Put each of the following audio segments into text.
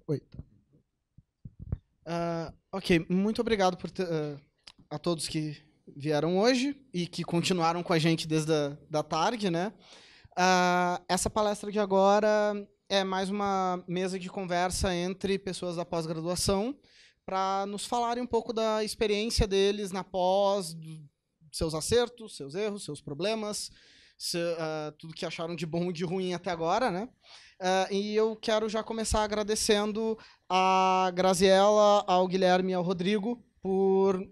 Oi. Ok, muito obrigado a todos que vieram hoje e que continuaram com a gente desde da tarde, né? Essa palestra de agora é mais uma mesa de conversa entre pessoas da pós-graduação para nos falarem um pouco da experiência deles na pós, seus acertos, seus erros, seus problemas, tudo que acharam de bom e de ruim até agora, né? E eu quero já começar agradecendo a Graziella, ao Guilherme e ao Rodrigo por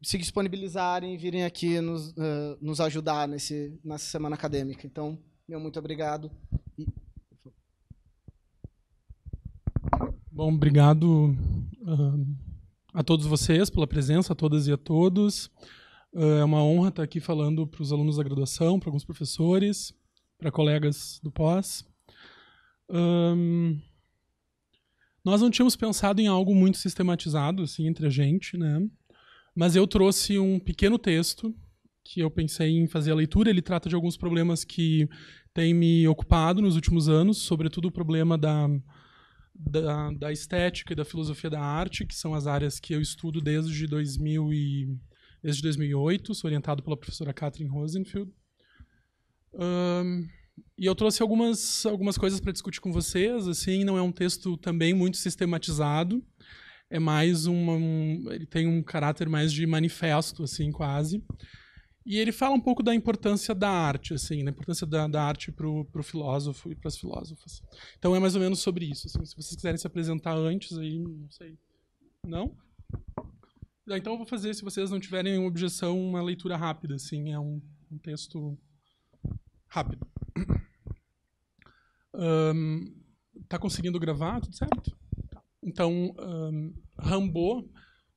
se disponibilizarem e virem aqui nos ajudar nessa semana acadêmica. Então, meu muito obrigado. Bom, obrigado a todos vocês pela presença, a todas e a todos. É uma honra estar aqui falando para os alunos da graduação, para alguns professores, para colegas do pós. Nós não tínhamos pensado em algo muito sistematizado assim, entre a gente, né? Mas eu trouxe um pequeno texto que eu pensei em fazer a leitura. Ele trata de alguns problemas que têm me ocupado nos últimos anos, sobretudo o problema da estética e da filosofia da arte, que são as áreas que eu estudo desde 2008, sou orientado pela professora Katrin Rosenfield. E eu trouxe algumas coisas para discutir com vocês. Assim, não é um texto também muito sistematizado, é mais ele tem um caráter mais de manifesto, assim, quase. E ele fala um pouco da importância da arte, assim, da importância da arte para o filósofo e para as filósofas. Então é mais ou menos sobre isso. Assim, se vocês quiserem se apresentar antes, aí não sei. Não? Então eu vou fazer, se vocês não tiverem nenhuma objeção, uma leitura rápida, assim, é um texto rápido. Tá conseguindo gravar? Tudo certo? Então, Rimbaud,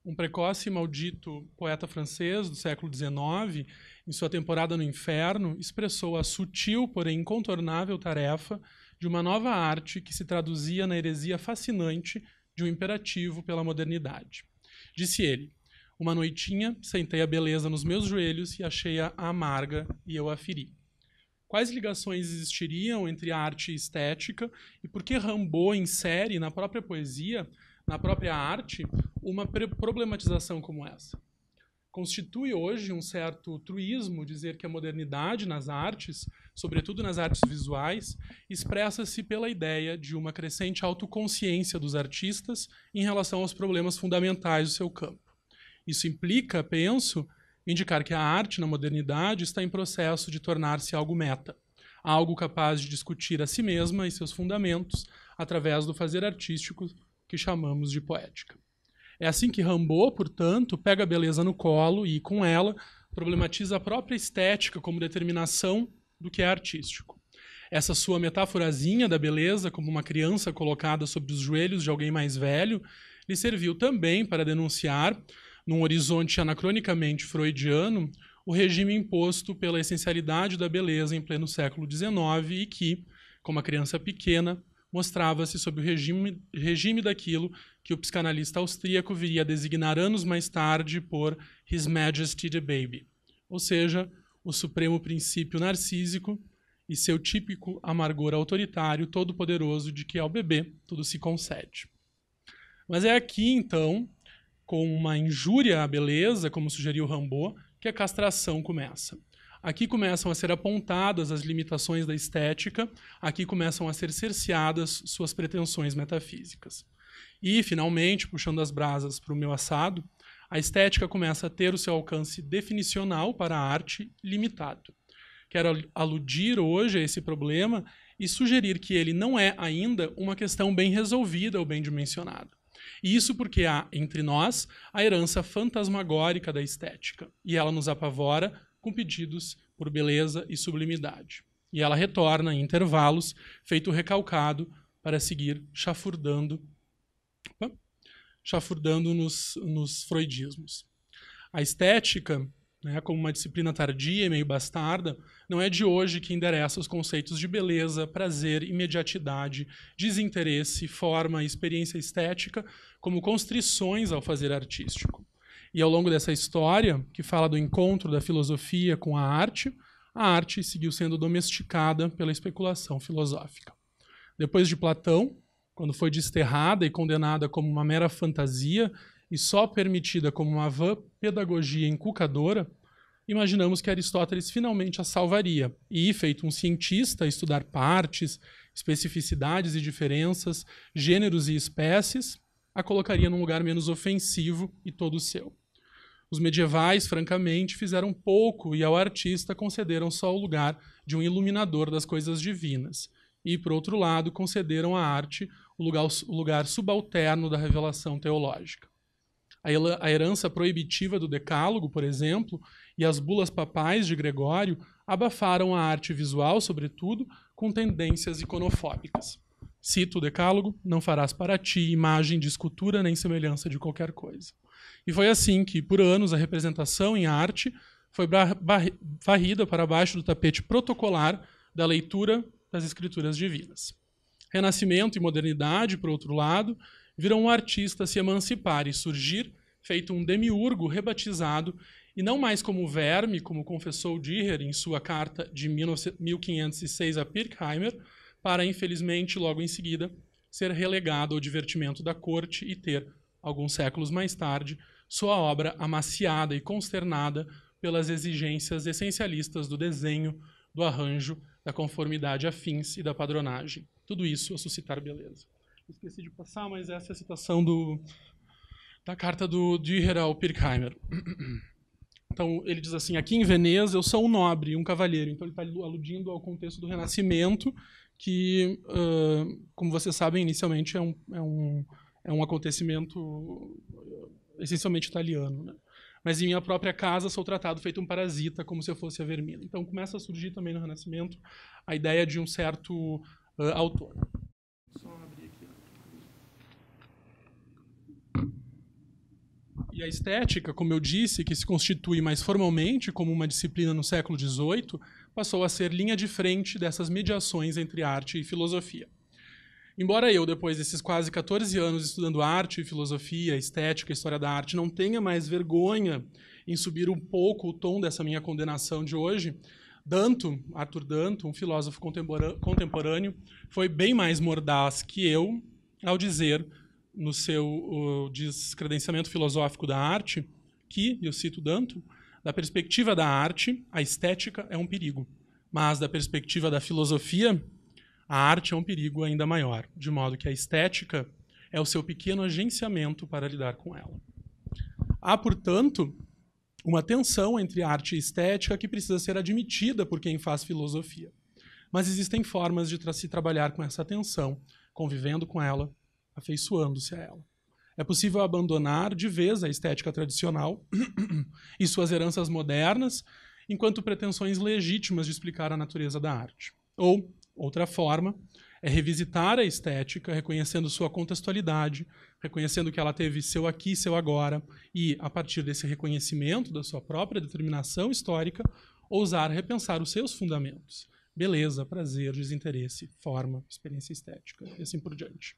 um precoce e maldito poeta francês do século XIX, em sua Temporada no Inferno, expressou a sutil, porém incontornável tarefa de uma nova arte que se traduzia na heresia fascinante de um imperativo pela modernidade. Disse ele: "Uma noitinha, sentei a beleza nos meus joelhos e achei-a amarga, e eu a feri." Quais ligações existiriam entre arte e estética e por que Rimbaud insere na própria poesia, na própria arte, uma problematização como essa? Constitui hoje um certo truísmo dizer que a modernidade nas artes, sobretudo nas artes visuais, expressa-se pela ideia de uma crescente autoconsciência dos artistas em relação aos problemas fundamentais do seu campo. Isso implica, penso, indicar que a arte na modernidade está em processo de tornar-se algo meta, algo capaz de discutir a si mesma e seus fundamentos através do fazer artístico que chamamos de poética. É assim que Rimbaud, portanto, pega a beleza no colo e, com ela, problematiza a própria estética como determinação do que é artístico. Essa sua metáforazinha da beleza como uma criança colocada sobre os joelhos de alguém mais velho lhe serviu também para denunciar, num horizonte anacronicamente freudiano, o regime imposto pela essencialidade da beleza em pleno século XIX e que, como a criança pequena, mostrava-se sob o regime daquilo que o psicanalista austríaco viria a designar anos mais tarde por His Majesty the Baby, ou seja, o supremo princípio narcísico e seu típico amargor autoritário todo-poderoso de que ao bebê tudo se concede. Mas é aqui, então, com uma injúria à beleza, como sugeriu Rimbaud, que a castração começa. Aqui começam a ser apontadas as limitações da estética, aqui começam a ser cerceadas suas pretensões metafísicas. E, finalmente, puxando as brasas para o meu assado, a estética começa a ter o seu alcance definicional para a arte limitado. Quero aludir hoje a esse problema e sugerir que ele não é ainda uma questão bem resolvida ou bem dimensionada. E isso porque há, entre nós, a herança fantasmagórica da estética, e ela nos apavora com pedidos por beleza e sublimidade. E ela retorna em intervalos, feito recalcado, para seguir chafurdando nos freudismos. A estética, como uma disciplina tardia e meio bastarda, não é de hoje que endereça os conceitos de beleza, prazer, imediatidade, desinteresse, forma e experiência estética como constrições ao fazer artístico. E ao longo dessa história, que fala do encontro da filosofia com a arte seguiu sendo domesticada pela especulação filosófica. Depois de Platão, quando foi desterrada e condenada como uma mera fantasia e só permitida como uma vã pedagogia encucadora, imaginamos que Aristóteles finalmente a salvaria e, feito um cientista, estudar partes, especificidades e diferenças, gêneros e espécies, a colocaria num lugar menos ofensivo e todo seu. Os medievais, francamente, fizeram pouco e ao artista concederam só o lugar de um iluminador das coisas divinas. E, por outro lado, concederam à arte o lugar subalterno da revelação teológica. A herança proibitiva do Decálogo, por exemplo, e as bulas papais de Gregório abafaram a arte visual, sobretudo, com tendências iconofóbicas. Cito o Decálogo: não farás para ti imagem de escultura nem semelhança de qualquer coisa. E foi assim que, por anos, a representação em arte foi varrida para baixo do tapete protocolar da leitura das escrituras divinas. Renascimento e modernidade, por outro lado, viram o artista se emancipar e surgir, feito um demiurgo rebatizado, e não mais como verme, como confessou Dürer em sua carta de 1506 a Pirkheimer, para, infelizmente, logo em seguida, ser relegado ao divertimento da corte e ter, alguns séculos mais tarde, sua obra amaciada e consternada pelas exigências essencialistas do desenho, do arranjo, da conformidade a fins e da padronagem. Tudo isso a suscitar beleza. Esqueci de passar, mas essa é a citação da carta do Dürer ao Pirkheimer. Então, ele diz assim: aqui em Veneza eu sou um nobre, um cavalheiro. Então, ele está aludindo ao contexto do Renascimento, que, como vocês sabem, inicialmente é um acontecimento essencialmente italiano, né? Mas em minha própria casa sou tratado feito um parasita, como se eu fosse a vermina. Então, começa a surgir também no Renascimento a ideia de um certo autor. Só abrir aqui. E a estética, como eu disse, que se constitui mais formalmente como uma disciplina no século XVIII, passou a ser linha de frente dessas mediações entre arte e filosofia. Embora eu, depois desses quase 14 anos estudando arte, filosofia, estética, história da arte, não tenha mais vergonha em subir um pouco o tom dessa minha condenação de hoje, Arthur Danto, um filósofo contemporâneo, foi bem mais mordaz que eu ao dizer, no seu descredenciamento filosófico da arte, que, eu cito Danto, da perspectiva da arte, a estética é um perigo, mas da perspectiva da filosofia, a arte é um perigo ainda maior, de modo que a estética é o seu pequeno agenciamento para lidar com ela. Há, portanto, uma tensão entre arte e estética que precisa ser admitida por quem faz filosofia. Mas existem formas de se trabalhar com essa tensão, convivendo com ela, afeiçoando-se a ela. É possível abandonar de vez a estética tradicional e suas heranças modernas, enquanto pretensões legítimas de explicar a natureza da arte. Ou, outra forma, é revisitar a estética, reconhecendo sua contextualidade, reconhecendo que ela teve seu aqui e seu agora, e, a partir desse reconhecimento da sua própria determinação histórica, ousar repensar os seus fundamentos. Beleza, prazer, desinteresse, forma, experiência estética, e assim por diante.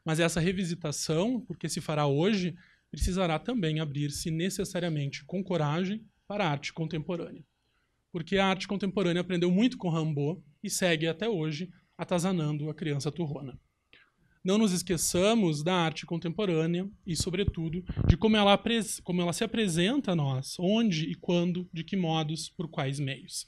Mas essa revisitação, porque se fará hoje, precisará também abrir-se necessariamente com coragem para a arte contemporânea. Porque a arte contemporânea aprendeu muito com Rimbaud e segue até hoje atazanando a criança turrona. Não nos esqueçamos da arte contemporânea e, sobretudo, de como ela se apresenta a nós, onde e quando, de que modos, por quais meios.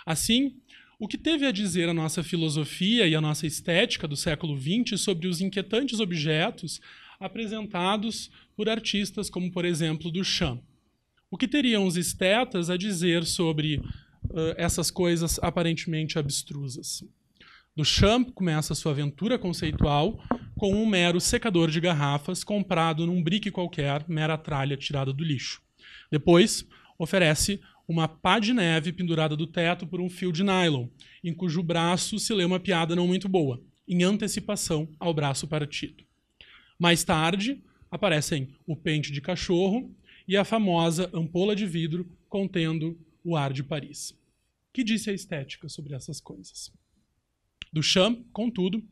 Assim, o que teve a dizer a nossa filosofia e a nossa estética do século XX sobre os inquietantes objetos apresentados por artistas como, por exemplo, Duchamp? O que teriam os estetas a dizer sobre essas coisas aparentemente abstrusas? Duchamp começa sua aventura conceitual com um mero secador de garrafas comprado num brick qualquer, mera tralha tirada do lixo. Depois, oferece uma pá de neve pendurada do teto por um fio de nylon, em cujo braço se lê uma piada não muito boa, em antecipação ao braço partido. Mais tarde, aparecem o pente de cachorro e a famosa ampola de vidro contendo o ar de Paris. Que disse a estética sobre essas coisas? Duchamp, contudo,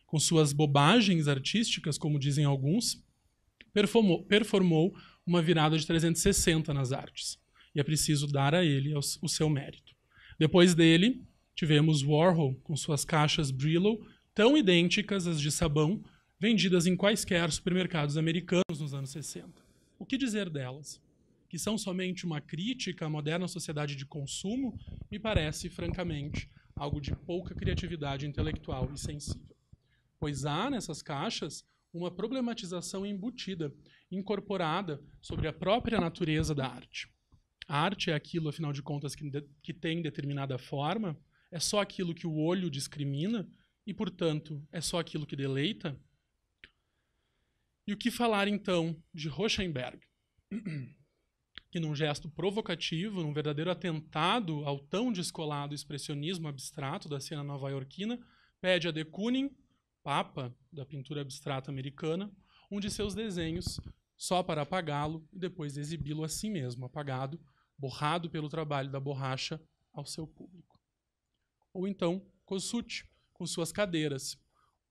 com suas bobagens artísticas, como dizem alguns, performou uma virada de 360 nas artes. E é preciso dar a ele o seu mérito. Depois dele, tivemos Warhol, com suas caixas Brillo, tão idênticas às de sabão, vendidas em quaisquer supermercados americanos nos anos 60. O que dizer delas? Que são somente uma crítica à moderna sociedade de consumo, me parece, francamente, algo de pouca criatividade intelectual e sensível. Pois há, nessas caixas, uma problematização embutida, incorporada sobre a própria natureza da arte. A arte é aquilo, afinal de contas, que tem determinada forma, é só aquilo que o olho discrimina e, portanto, é só aquilo que deleita? E o que falar, então, de Rauschenberg, que num gesto provocativo, num verdadeiro atentado ao tão descolado expressionismo abstrato da cena nova-iorquina, pede a de Kooning, papa da pintura abstrata americana, um de seus desenhos só para apagá-lo e depois exibi-lo a si mesmo, apagado, borrado pelo trabalho da borracha, ao seu público. Ou então, Kossuth, com suas cadeiras.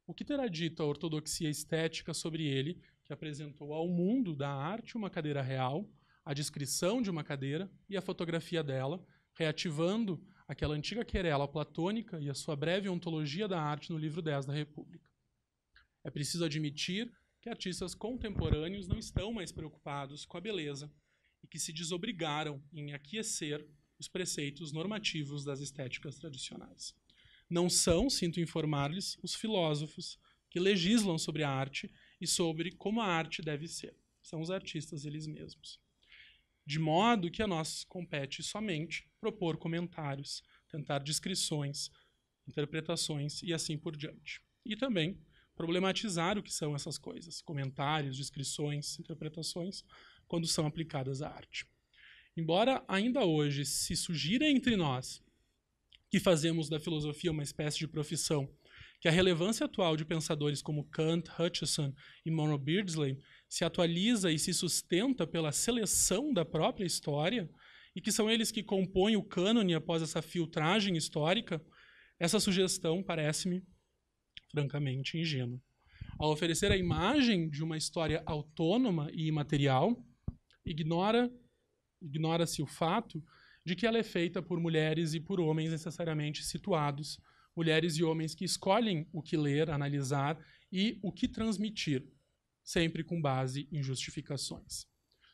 O que terá dito a ortodoxia estética sobre ele, que apresentou ao mundo da arte uma cadeira real, a descrição de uma cadeira e a fotografia dela, reativando aquela antiga querela platônica e a sua breve ontologia da arte no livro 10 da República. É preciso admitir que artistas contemporâneos não estão mais preocupados com a beleza e que se desobrigaram em aquecer os preceitos normativos das estéticas tradicionais. Não são, sinto informar-lhes, os filósofos que legislam sobre a arte e sobre como a arte deve ser. São os artistas eles mesmos. De modo que a nós compete somente propor comentários, tentar descrições, interpretações e assim por diante. E também problematizar o que são essas coisas, comentários, descrições, interpretações, quando são aplicadas à arte. Embora ainda hoje se sugira entre nós que fazemos da filosofia uma espécie de profissão, que a relevância atual de pensadores como Kant, Hutcheson e Monroe Beardsley se atualiza e se sustenta pela seleção da própria história, e que são eles que compõem o cânone após essa filtragem histórica, essa sugestão parece-me francamente ingênua. Ao oferecer a imagem de uma história autônoma e imaterial, ignora-se o fato de que ela é feita por mulheres e por homens necessariamente situados, mulheres e homens que escolhem o que ler, analisar e o que transmitir, sempre com base em justificações.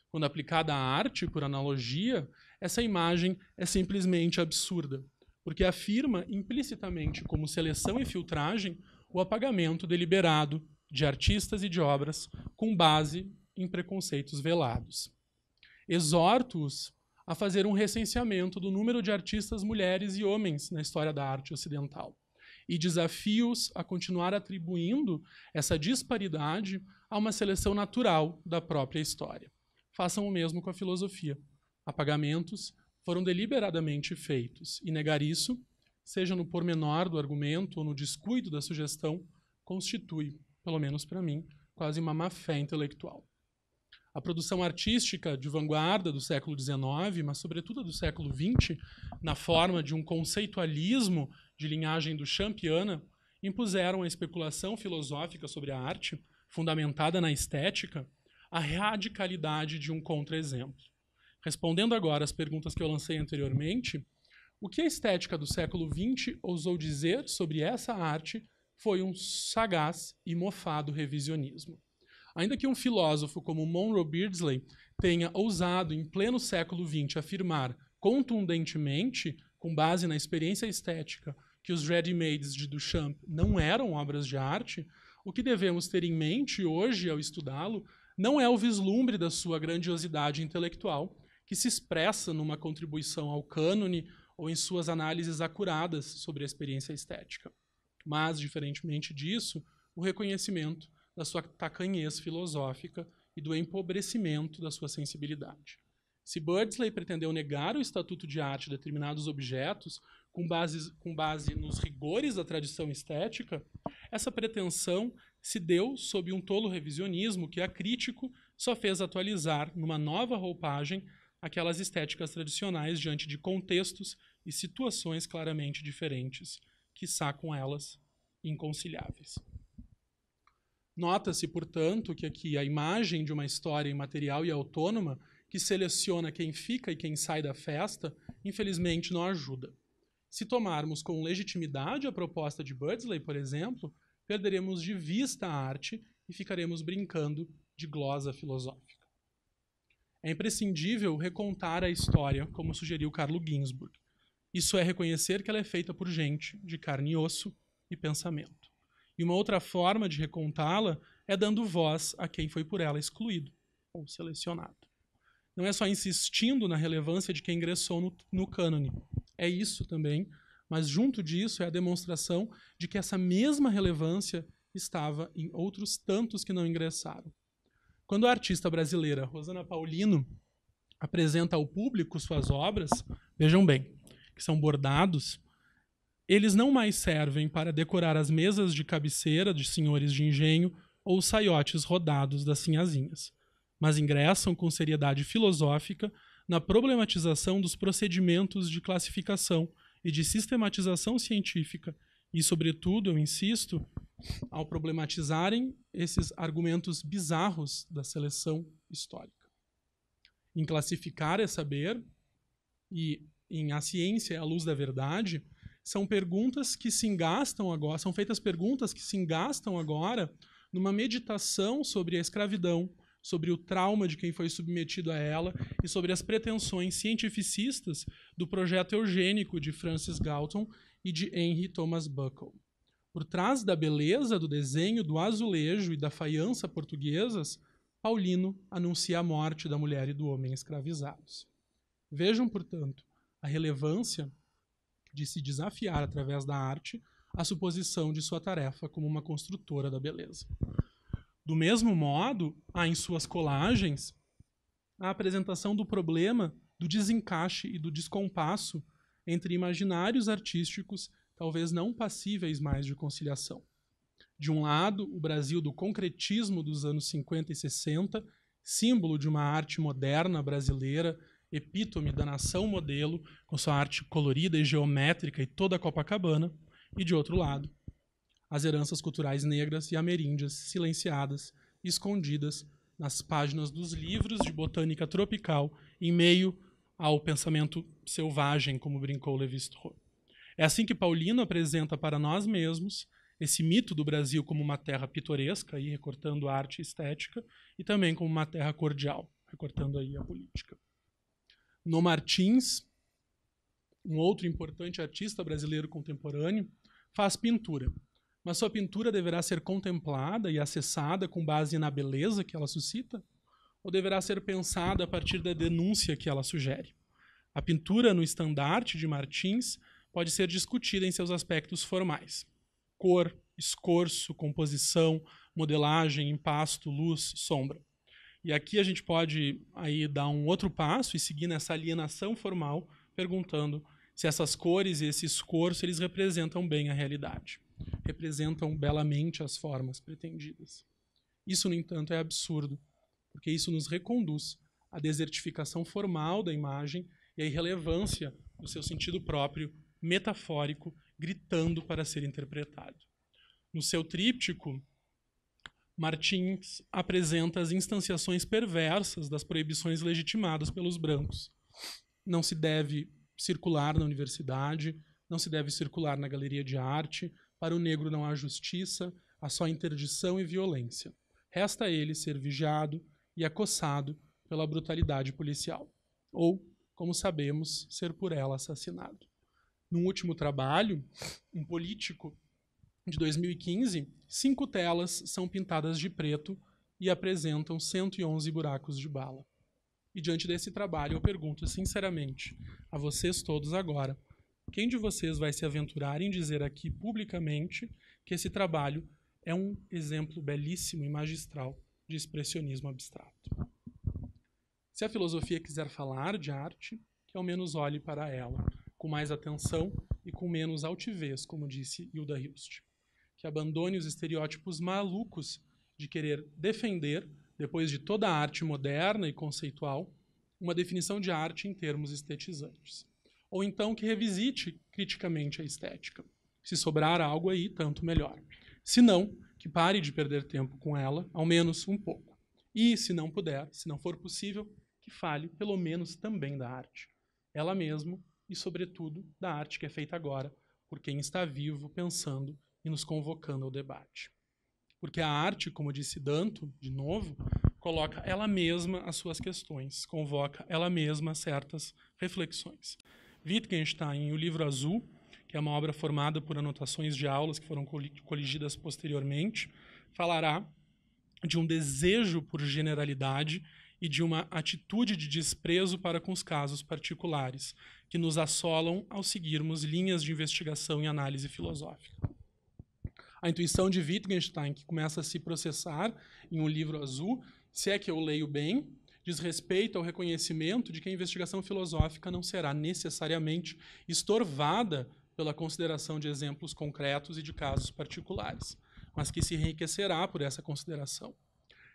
Quando aplicada à arte, por analogia, essa imagem é simplesmente absurda, porque afirma implicitamente como seleção e filtragem o apagamento deliberado de artistas e de obras com base em preconceitos velados. Exorto-os a fazer um recenseamento do número de artistas mulheres e homens na história da arte ocidental e desafio-os a continuar atribuindo essa disparidade a uma seleção natural da própria história. Façam o mesmo com a filosofia. Apagamentos foram deliberadamente feitos, e negar isso, seja no pormenor do argumento ou no descuido da sugestão, constitui, pelo menos para mim, quase uma má-fé intelectual. A produção artística de vanguarda do século XIX, mas sobretudo do século XX, na forma de um conceitualismo de linhagem do Champiana, impuseram à especulação filosófica sobre a arte, fundamentada na estética, a radicalidade de um contra-exemplo. Respondendo agora às perguntas que eu lancei anteriormente, o que a estética do século XX ousou dizer sobre essa arte foi um sagaz e mofado revisionismo. Ainda que um filósofo como Monroe Beardsley tenha ousado, em pleno século XX, afirmar contundentemente, com base na experiência estética, que os ready-mades de Duchamp não eram obras de arte, o que devemos ter em mente hoje, ao estudá-lo, não é o vislumbre da sua grandiosidade intelectual, que se expressa numa contribuição ao cânone ou em suas análises acuradas sobre a experiência estética, mas, diferentemente disso, o reconhecimento da sua tacanhez filosófica e do empobrecimento da sua sensibilidade. Se Beardsley pretendeu negar o estatuto de arte de determinados objetos com base nos rigores da tradição estética, essa pretensão se deu sob um tolo revisionismo que, a crítico, só fez atualizar, numa nova roupagem, aquelas estéticas tradicionais diante de contextos e situações claramente diferentes, quiçá com elas inconciliáveis. Nota-se, portanto, que aqui a imagem de uma história imaterial e autônoma que seleciona quem fica e quem sai da festa, infelizmente não ajuda. Se tomarmos com legitimidade a proposta de Beardsley, por exemplo, perderemos de vista a arte e ficaremos brincando de glosa filosófica. É imprescindível recontar a história, como sugeriu Carlo Ginzburg. Isso é reconhecer que ela é feita por gente de carne e osso e pensamento. E uma outra forma de recontá-la é dando voz a quem foi por ela excluído ou selecionado. Não é só insistindo na relevância de quem ingressou no cânone. É isso também, mas junto disso é a demonstração de que essa mesma relevância estava em outros tantos que não ingressaram. Quando a artista brasileira Rosana Paulino apresenta ao público suas obras, vejam bem, que são bordados, eles não mais servem para decorar as mesas de cabeceira de senhores de engenho ou os saiotes rodados das sinhazinhas, mas ingressam com seriedade filosófica na problematização dos procedimentos de classificação e de sistematização científica e, sobretudo, eu insisto, ao problematizarem esses argumentos bizarros da seleção histórica. Em classificar é saber e em A Ciência é a Luz da Verdade, são perguntas que se engastam agora, são feitas perguntas que se engastam agora numa meditação sobre a escravidão, sobre o trauma de quem foi submetido a ela e sobre as pretensões cientificistas do projeto eugênico de Francis Galton e de Henry Thomas Buckle. Por trás da beleza do desenho do azulejo e da faiança portuguesas, Paulino anuncia a morte da mulher e do homem escravizados. Vejam, portanto, a relevância de se desafiar através da arte a suposição de sua tarefa como uma construtora da beleza. Do mesmo modo, há em suas colagens a apresentação do problema do desencaixe e do descompasso entre imaginários artísticos talvez não passíveis mais de conciliação. De um lado, o Brasil do concretismo dos anos 50 e 60, símbolo de uma arte moderna brasileira, epítome da nação modelo, com sua arte colorida e geométrica e toda a Copacabana, e de outro lado, as heranças culturais negras e ameríndias silenciadas e escondidas nas páginas dos livros de botânica tropical, em meio ao pensamento selvagem, como brincou Lévi-Strauss. É assim que Paulino apresenta para nós mesmos esse mito do Brasil como uma terra pitoresca, aí recortando a arte estética, e também como uma terra cordial, recortando aí a política. No Martins, um outro importante artista brasileiro contemporâneo, faz pintura, mas sua pintura deverá ser contemplada e acessada com base na beleza que ela suscita, ou deverá ser pensada a partir da denúncia que ela sugere? A pintura no estandarte de Martins pode ser discutida em seus aspectos formais: cor, escorço, composição, modelagem, impasto, luz, sombra. E aqui a gente pode aí dar um outro passo e seguir nessa alienação formal, perguntando se essas cores e esse escorço eles representam bem a realidade, representam belamente as formas pretendidas. Isso, no entanto, é absurdo, porque isso nos reconduz à desertificação formal da imagem e à irrelevância do seu sentido próprio, metafórico, gritando para ser interpretado. No seu tríptico, Martins apresenta as instanciações perversas das proibições legitimadas pelos brancos. Não se deve circular na universidade, não se deve circular na galeria de arte, para o negro não há justiça, há só interdição e violência. Resta a ele ser vigiado e acossado pela brutalidade policial, ou, como sabemos, ser por ela assassinado. Num último trabalho, um político de 2015, 5 telas são pintadas de preto e apresentam 111 buracos de bala. E diante desse trabalho eu pergunto sinceramente a vocês todos agora, quem de vocês vai se aventurar em dizer aqui publicamente que esse trabalho é um exemplo belíssimo e magistral de expressionismo abstrato? Se a filosofia quiser falar de arte, que ao menos olhe para ela com mais atenção e com menos altivez, como disse Hilda Hilst. Que abandone os estereótipos malucos de querer defender, depois de toda a arte moderna e conceitual, uma definição de arte em termos estetizantes. Ou então que revisite criticamente a estética. Se sobrar algo aí, tanto melhor. Se não, que pare de perder tempo com ela, ao menos um pouco. E, se não puder, se não for possível, que fale, pelo menos, também da arte. Ela mesma e, sobretudo, da arte que é feita agora, por quem está vivo, pensando e nos convocando ao debate. Porque a arte, como disse Danto, de novo, coloca ela mesma as suas questões, convoca ela mesma certas reflexões. Wittgenstein, em O Livro Azul, que é uma obra formada por anotações de aulas que foram coligidas posteriormente, falará de um desejo por generalidade e de uma atitude de desprezo para com os casos particulares, que nos assolam ao seguirmos linhas de investigação e análise filosófica. A intuição de Wittgenstein, que começa a se processar em Um Livro Azul, se é que eu leio bem, diz respeito ao reconhecimento de que a investigação filosófica não será necessariamente estorvada pela consideração de exemplos concretos e de casos particulares, mas que se enriquecerá por essa consideração.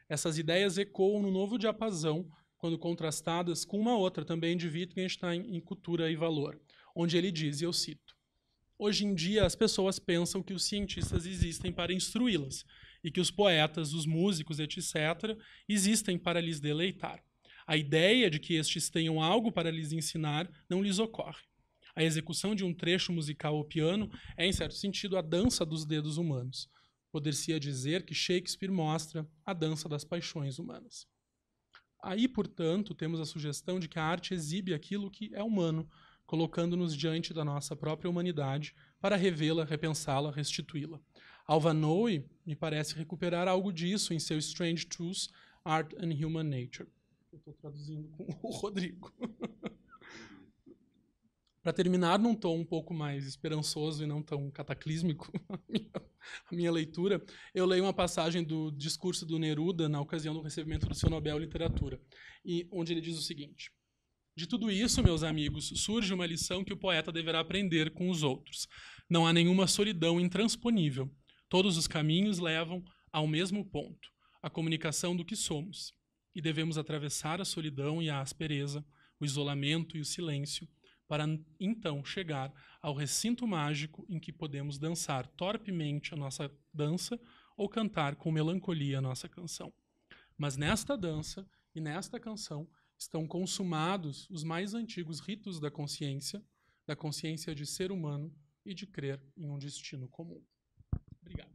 Essas ideias ecoam no novo diapasão quando contrastadas com uma outra também de Wittgenstein em Cultura e Valor, onde ele diz, e eu cito: hoje em dia as pessoas pensam que os cientistas existem para instruí-las e que os poetas, os músicos, etc., existem para lhes deleitar. A ideia de que estes tenham algo para lhes ensinar não lhes ocorre. A execução de um trecho musical ao piano é, em certo sentido, a dança dos dedos humanos. Poder-se-ia dizer que Shakespeare mostra a dança das paixões humanas. Aí, portanto, temos a sugestão de que a arte exibe aquilo que é humano, colocando-nos diante da nossa própria humanidade para revê-la, repensá-la, restituí-la. Alva Noe me parece recuperar algo disso em seu Strange Truths, Art and Human Nature. Eu estou traduzindo com o Rodrigo. Para terminar num tom um pouco mais esperançoso e não tão cataclísmico, a minha leitura, eu leio uma passagem do discurso do Neruda na ocasião do recebimento do seu Nobel Literatura, onde ele diz o seguinte: de tudo isso, meus amigos, surge uma lição que o poeta deverá aprender com os outros. Não há nenhuma solidão intransponível. Todos os caminhos levam ao mesmo ponto, a comunicação do que somos. E devemos atravessar a solidão e a aspereza, o isolamento e o silêncio, para então chegar ao recinto mágico em que podemos dançar torpemente a nossa dança ou cantar com melancolia a nossa canção. Mas nesta dança e nesta canção estão consumados os mais antigos ritos da consciência de ser humano e de crer em um destino comum. Obrigado.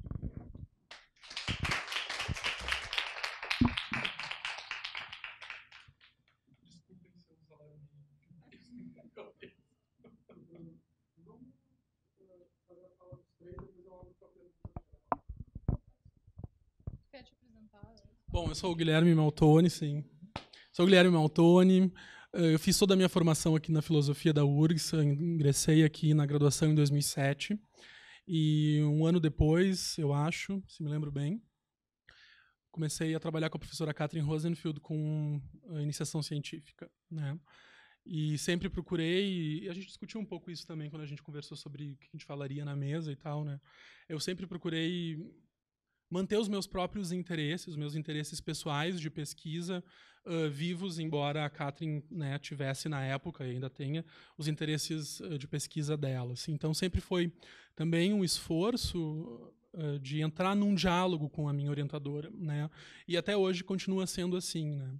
Quer te apresentar? Bom, eu sou o Guilherme Maltoni, sim. Sou o Guilherme Maltoni. Eu fiz toda a minha formação aqui na filosofia da URGS. Ingressei aqui na graduação em 2007. E um ano depois, eu acho, se me lembro bem, comecei a trabalhar com a professora Katrin Rosenfield com a iniciação científica, né? E sempre procurei, e a gente discutiu um pouco isso também quando a gente conversou sobre o que a gente falaria na mesa e tal, né? Eu sempre procurei manter os meus próprios interesses, os meus interesses pessoais de pesquisa vivos, embora a Katrin, né, tivesse na época e ainda tenha os interesses de pesquisa dela. Assim. Então sempre foi também um esforço de entrar num diálogo com a minha orientadora, né? E até hoje continua sendo assim, né?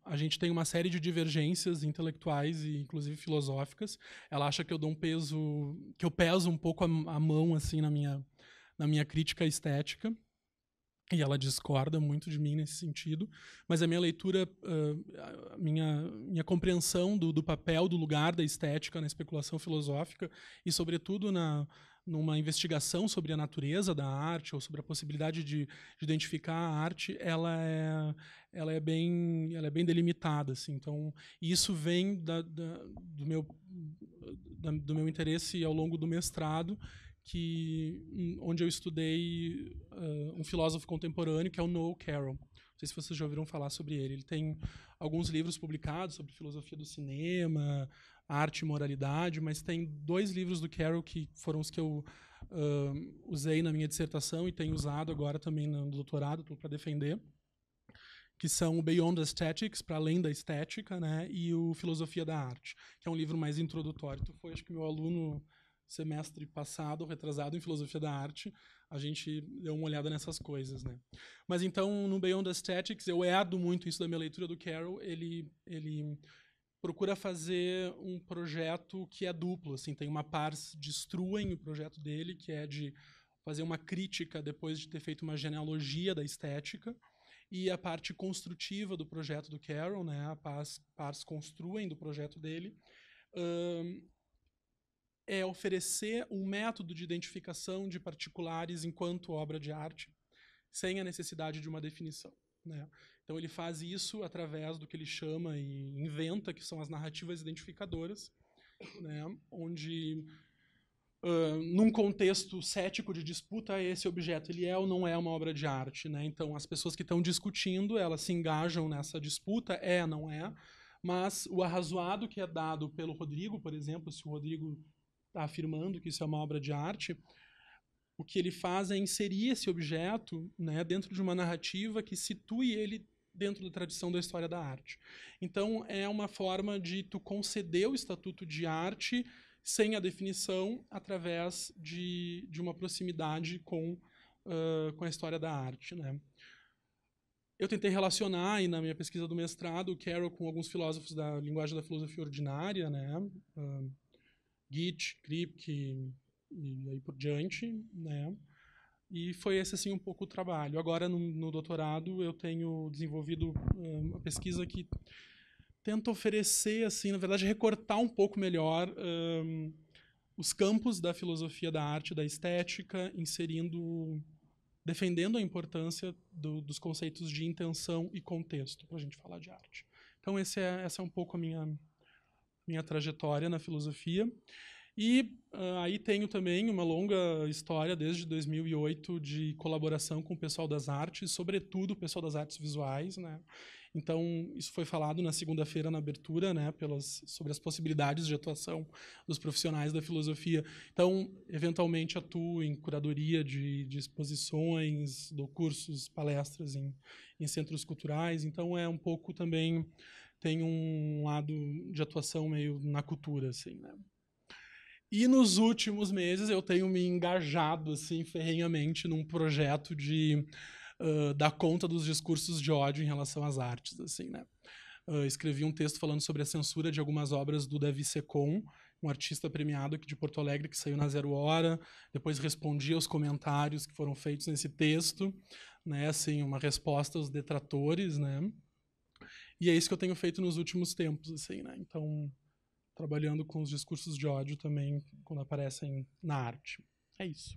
A gente tem uma série de divergências intelectuais e inclusive filosóficas. Ela acha que eu dou um peso, que eu peso um pouco a mão assim na minha crítica estética, e ela discorda muito de mim nesse sentido, mas a minha leitura, a minha compreensão do papel, do lugar da estética na especulação filosófica e, sobretudo, numa investigação sobre a natureza da arte ou sobre a possibilidade de identificar a arte, ela é bem delimitada. Assim. Então, isso vem do meu interesse ao longo do mestrado, onde eu estudei um filósofo contemporâneo que é o Noel Carroll. Não sei se vocês já ouviram falar sobre ele. Ele tem alguns livros publicados sobre filosofia do cinema, arte e moralidade, mas tem 2 livros do Carroll que foram os que eu usei na minha dissertação e tenho usado agora também no doutorado para defender, que são o Beyond Aesthetics, para além da estética, né, e o Filosofia da Arte, que é um livro mais introdutório. Tu foi, acho que, meu aluno semestre passado, retrasado, em Filosofia da Arte, a gente deu uma olhada nessas coisas, né? Mas então, no Beyond Aesthetics, eu herdo muito isso da minha leitura do Carroll. Ele procura fazer um projeto que é duplo, assim, tem uma pars de Struan, o projeto dele, que é de fazer uma crítica depois de ter feito uma genealogia da estética, e a parte construtiva do projeto do Carroll, né, a pars Construem do projeto dele, é oferecer um método de identificação de particulares enquanto obra de arte, sem a necessidade de uma definição, né? Então ele faz isso através do que ele chama e inventa, que são as narrativas identificadoras, né, onde num contexto cético de disputa, esse objeto ele é ou não é uma obra de arte, né? Então as pessoas que estão discutindo, elas se engajam nessa disputa, não é, mas o arrazoado que é dado pelo Rodrigo, por exemplo, se o Rodrigo está afirmando que isso é uma obra de arte, o que ele faz é inserir esse objeto, né, dentro de uma narrativa que situe ele dentro da tradição da história da arte. Então é uma forma de tu conceder o estatuto de arte sem a definição, através de uma proximidade com a história da arte, né? Eu tentei relacionar, aí, na minha pesquisa do mestrado, o Carroll com alguns filósofos da linguagem da filosofia ordinária, né? Gitch, Kripke e aí por diante, né? E foi esse, assim, um pouco o trabalho. Agora, no doutorado, eu tenho desenvolvido uma pesquisa que tenta oferecer, assim, na verdade, recortar um pouco melhor os campos da filosofia da arte, da estética, defendendo a importância dos conceitos de intenção e contexto para a gente falar de arte. Então, essa é um pouco a minha trajetória na filosofia. E aí tenho também uma longa história, desde 2008, de colaboração com o pessoal das artes, sobretudo o pessoal das artes visuais, né? Então, isso foi falado na segunda-feira, na abertura, né, sobre as possibilidades de atuação dos profissionais da filosofia. Então, eventualmente, atuo em curadoria de exposições, dou cursos, palestras em centros culturais. Então, é um pouco também, tem um lado de atuação meio na cultura, assim, né? E nos últimos meses eu tenho me engajado assim, ferrenhamente num projeto de dar conta dos discursos de ódio em relação às artes. Assim, né? Escrevi um texto falando sobre a censura de algumas obras do Davi Secom, um artista premiado aqui de Porto Alegre, que saiu na Zero Hora. Depois respondi aos comentários que foram feitos nesse texto, né? Assim, uma resposta aos detratores. Né? E é isso que eu tenho feito nos últimos tempos. Assim, né? Então, trabalhando com os discursos de ódio também, quando aparecem na arte. É isso.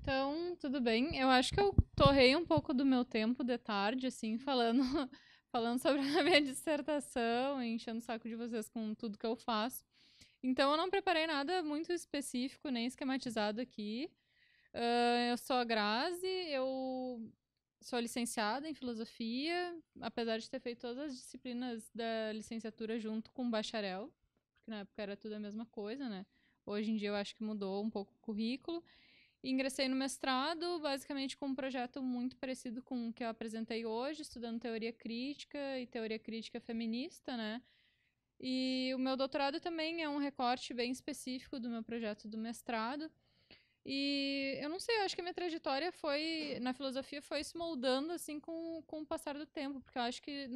Então, tudo bem. Eu acho que eu torrei um pouco do meu tempo de tarde, assim, falando sobre a minha dissertação, enchendo o saco de vocês com tudo que eu faço. Então, eu não preparei nada muito específico, nem esquematizado aqui. Eu sou a Grazi, eu sou licenciada em filosofia, apesar de ter feito todas as disciplinas da licenciatura junto com o bacharel, porque na época era tudo a mesma coisa, né? Hoje em dia eu acho que mudou um pouco o currículo. E ingressei no mestrado, basicamente com um projeto muito parecido com o que eu apresentei hoje, estudando teoria crítica e teoria crítica feminista, né? E o meu doutorado também é um recorte bem específico do meu projeto do mestrado. E eu não sei, eu acho que a minha trajetória na filosofia foi se moldando assim com o passar do tempo, porque eu acho que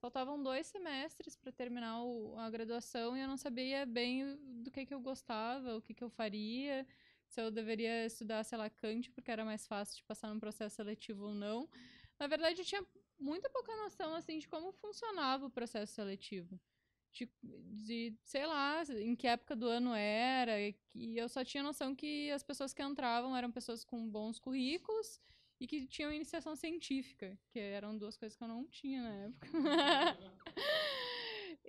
faltavam 2 semestres para terminar a graduação e eu não sabia bem do que eu gostava, o que eu faria, se eu deveria estudar, sei lá, Kant, porque era mais fácil de passar num processo seletivo ou não. Na verdade, eu tinha muito pouca noção, assim, de como funcionava o processo seletivo. Sei lá, em que época do ano era, e eu só tinha noção que as pessoas que entravam eram pessoas com bons currículos e que tinham iniciação científica, que eram 2 coisas que eu não tinha na época.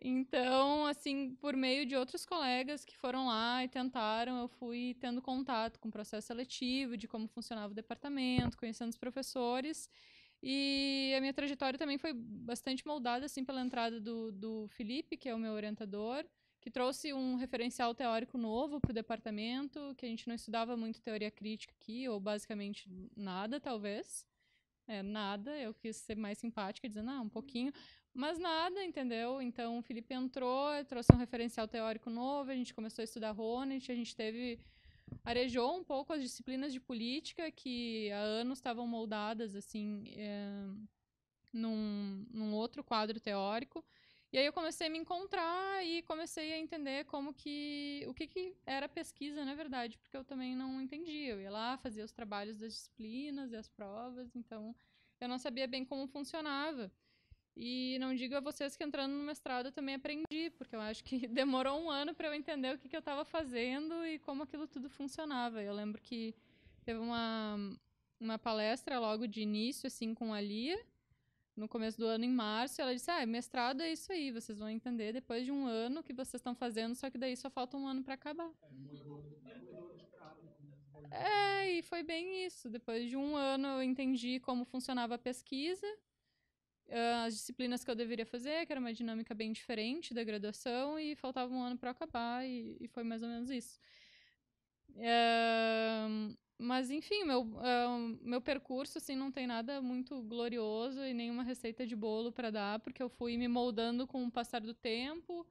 Então, assim, por meio de outros colegas que foram lá e tentaram, eu fui tendo contato com o processo seletivo, de como funcionava o departamento, conhecendo os professores. E a minha trajetória também foi bastante moldada assim, pela entrada do Felipe, que é o meu orientador, que trouxe um referencial teórico novo para o departamento, que a gente não estudava muito teoria crítica aqui, ou basicamente nada, talvez. Nada, eu quis ser mais simpática, dizendo, um pouquinho, mas nada, entendeu? Então, o Felipe entrou, trouxe um referencial teórico novo, a gente começou a estudar Honneth, a gente teve arejou um pouco as disciplinas de política que há anos estavam moldadas, assim, num outro quadro teórico. E aí eu comecei a me encontrar e comecei a entender o que era pesquisa, na verdade, porque eu também não entendia. Eu ia lá, fazia os trabalhos das disciplinas e as provas, então eu não sabia bem como funcionava. E não digo a vocês que entrando no mestrado eu também aprendi, porque eu acho que demorou um ano para eu entender o que eu estava fazendo e como aquilo tudo funcionava. Eu lembro que teve uma palestra logo de início, assim, com a Lia, no começo do ano, em março, ela disse, mestrado é isso aí, vocês vão entender depois de um ano que vocês estão fazendo, só que daí só falta um ano para acabar. E foi bem isso. Depois de um ano eu entendi como funcionava a pesquisa, as disciplinas que eu deveria fazer, que era uma dinâmica bem diferente da graduação, e faltava um ano para acabar, e foi mais ou menos isso. Mas, enfim, meu percurso, assim, não tem nada muito glorioso e nenhuma receita de bolo para dar, porque eu fui me moldando com o passar do tempo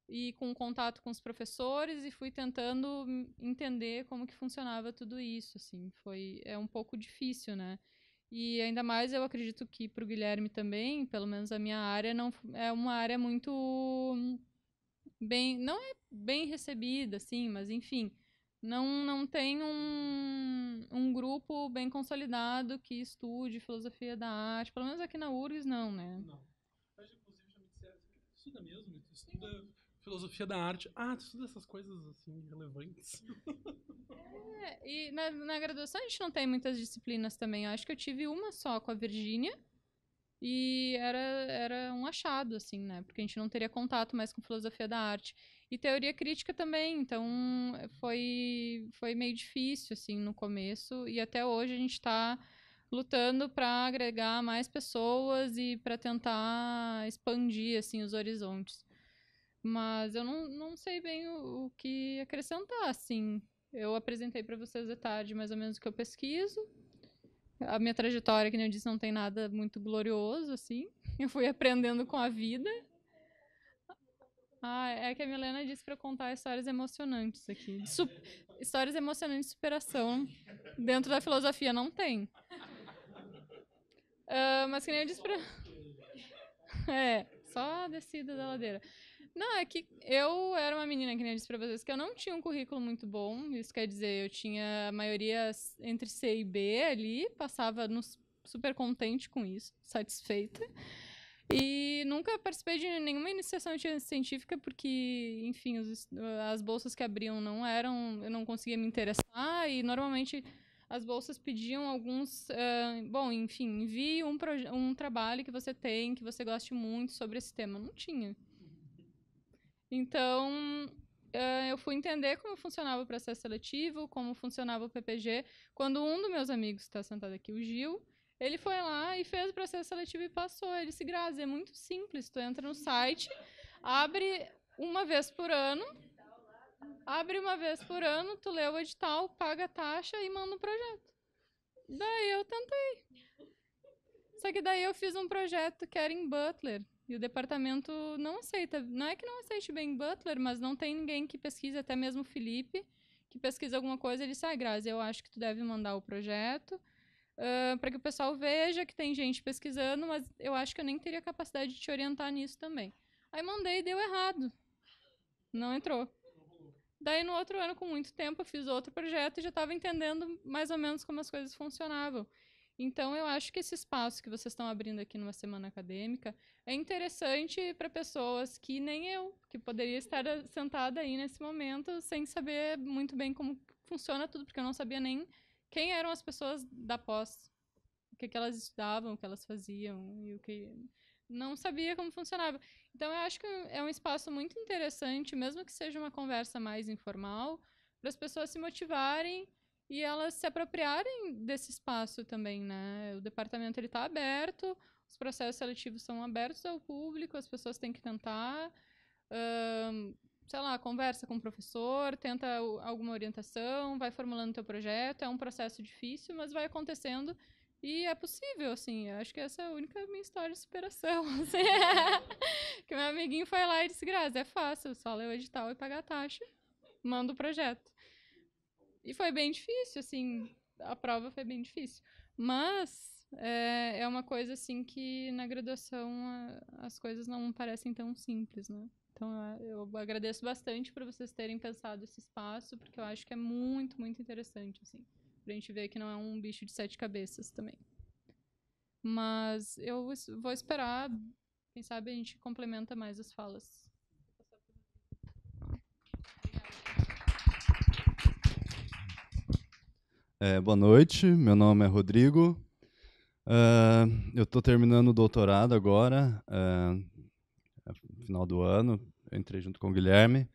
e com contato com os professores e fui tentando entender como que funcionava tudo isso, assim. É um pouco difícil, né? E ainda mais eu acredito que para o Guilherme também, pelo menos a minha área, não é uma área muito bem... Não é bem recebida, assim, mas, enfim... Não tem um grupo bem consolidado que estude filosofia da arte. Pelo menos aqui na URGS, não, né? Não. Mas, inclusive, já me disseram, estuda mesmo, tu estuda filosofia da arte. Tu estuda essas coisas, assim, relevantes. E na graduação a gente não tem muitas disciplinas também. Eu acho que eu tive uma só com a Virgínia. E era um achado, assim, né? Porque a gente não teria contato mais com filosofia da arte. E teoria crítica também, então foi meio difícil, assim, no começo. E até hoje a gente está lutando para agregar mais pessoas e para tentar expandir, assim, os horizontes. Mas eu não sei bem o que acrescentar, assim. Eu apresentei para vocês de tarde mais ou menos o que eu pesquiso. A minha trajetória, que nem eu disse, não tem nada muito glorioso, assim. Eu fui aprendendo com a vida. É que a Milena disse para contar histórias emocionantes aqui. Histórias emocionantes de superação. Dentro da filosofia não tem. Mas que nem eu disse pra... só a descida da ladeira. Não, é que eu era uma menina, que nem eu disse pra vocês, que eu não tinha um currículo muito bom. Isso quer dizer, eu tinha a maioria entre C e B ali, passava super contente com isso, satisfeita. E nunca participei de nenhuma iniciação científica, porque, enfim, as bolsas que abriam não eram... Eu não conseguia me interessar, e normalmente as bolsas pediam alguns... bom, enfim, envie um trabalho que você tem, que você goste muito sobre esse tema. Não tinha. Então, eu fui entender como funcionava o processo seletivo, como funcionava o PPG, quando um dos meus amigos, que está sentado aqui, o Gil, ele foi lá e fez o processo seletivo e passou. Ele disse, Grazi, é muito simples, tu entra no site, abre uma vez por ano, tu lê o edital, paga a taxa e manda um projeto. Daí eu tentei. Só que daí eu fiz um projeto que era em Butler, e o departamento não aceita. Não é que não aceite bem Butler, mas não tem ninguém que pesquise, até mesmo o Felipe, que pesquisa alguma coisa. Ele disse, Grazi, eu acho que tu deve mandar o projeto para que o pessoal veja que tem gente pesquisando, mas eu acho que eu nem teria capacidade de te orientar nisso também. Aí mandei e deu errado. Não entrou. Daí, no outro ano, com muito tempo, eu fiz outro projeto e já estava entendendo mais ou menos como as coisas funcionavam. Então, eu acho que esse espaço que vocês estão abrindo aqui numa semana acadêmica é interessante para pessoas que nem eu, que poderia estar sentada aí nesse momento sem saber muito bem como funciona tudo, porque eu não sabia nem quem eram as pessoas da pós, o que elas estudavam, o que elas faziam e o que... Não sabia como funcionava. Então, eu acho que é um espaço muito interessante, mesmo que seja uma conversa mais informal, para as pessoas se motivarem e elas se apropriarem desse espaço também, né? O departamento está aberto, os processos seletivos são abertos ao público, as pessoas têm que tentar, sei lá, conversa com o professor, tenta alguma orientação, vai formulando teu projeto, é um processo difícil, mas vai acontecendo e é possível, assim. Eu acho que essa é a única minha história de superação, assim. Que meu amiguinho foi lá e disse, Grazi, é fácil, só ler o edital e pagar a taxa, manda o projeto. E foi bem difícil, assim, a prova foi bem difícil. Mas é uma coisa, assim, que na graduação as coisas não parecem tão simples, né? Então eu agradeço bastante por vocês terem pensado esse espaço, porque eu acho que é muito, muito interessante, assim, pra gente ver que não é um bicho de 7 cabeças também. Mas eu vou esperar, quem sabe a gente complementa mais as falas. Boa noite, meu nome é Rodrigo. Eu estou terminando o doutorado agora, no final do ano. Eu entrei junto com o Guilherme.